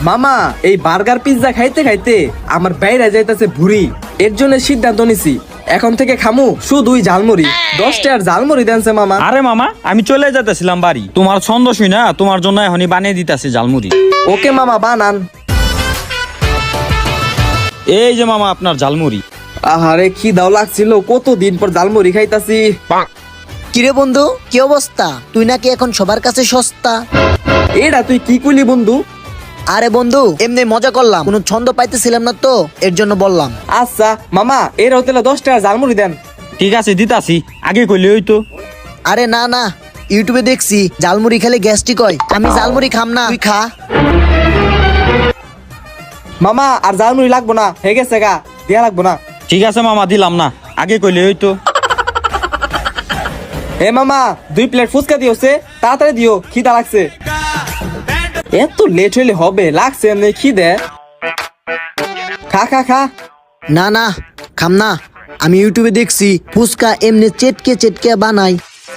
মামা এই burger pizza খাইতে খাইতে আমার বাইরে যাইতেছে ভুড়ি। এর জন্য সিদ্ধান্ত নিছি এখন থেকে খামু শুধুই ঝালমুড়ি। 10 টাকার ঝালমুড়ি দেনছে মামা। আরে মামা আমি চলে যেতেছিলাম বাড়ি, তোমার ছন্দ শুই না তোমার জন্য এখনই বানিয়ে দিতেছি ঝালমুড়ি। ওকে মামা বানান। এই যে মামা আপনার ঝালমুড়ি। আহারে কি দাও লাগছিল, কতদিন পর ঝালমুড়ি খাইতাছি। কিরে বন্ধু কি অবস্থা? তুই নাকি এখন সবার কাছে সস্তা? এটা তুই কি কইলি বন্ধু? আরে বন্ধু এমনি মজা করলাম, কোনো ছন্দ পাইতেছিলাম না তো এর জন্য বললাম। আচ্ছা মামা এর হোটেলে 10 টাকার ঝালমুড়ি দেন। ঠিক আছে দিতাছি, আগে কইলে হইতো। আরে না না, ইউটিউবে দেখছি ঝালমুড়ি খেলে গ্যাস্ট্রিক হয়, আমি ঝালমুড়ি খাম না, তুই খা। মামা আর ঝালমুড়ি লাগবো না, হয়ে গেছে গা, দেয়া লাগবো না। ঠিক আছে মামা দিলাম না, আগে কইলে হইতো। হে মামা 2 প্লেট ফুচকা দিওছে, তাড়াতাড়ি দিও, খিদা লাগছে। এত লেট হইলে হবে, লাগছে এমনি খিদে। খা খা খা। না না খাম না, আমি ইউটিউবে দেখছি ফুচকা এমনি চেটকে চেটকে বানাই,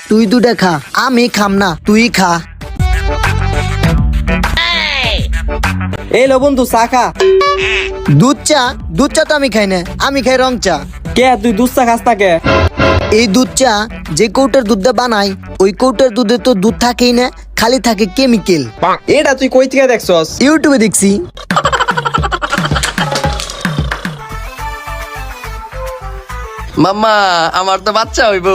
তুই দুটা খা, আমি খাম না, তুই খা। এই লো বন্ধু চা খা। দুধ চা? দুধ চা তো আমি খাই না, আমি খাই রং চা। কে তুই দুধ চা খাস না কে? এই দুধ চা যে কৌটার দুধটা বানাই ওই কৌটার দুধে তো দুধ থাকেই না, খালি থাকে কেমিক্যাল। এটা তুই কই থেকে দেখছস? ইউটিউবে দেখছি। মাম্মা আমার তো বাচ্চা হইব।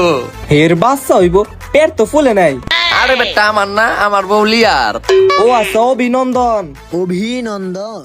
হের বাচ্চা হইব, পেট তো ফুলে নাই। আরে বেটা আমার না, আমার বউ লিয়ার। ও আচ্ছা, অভিনন্দন। অভিনন্দন।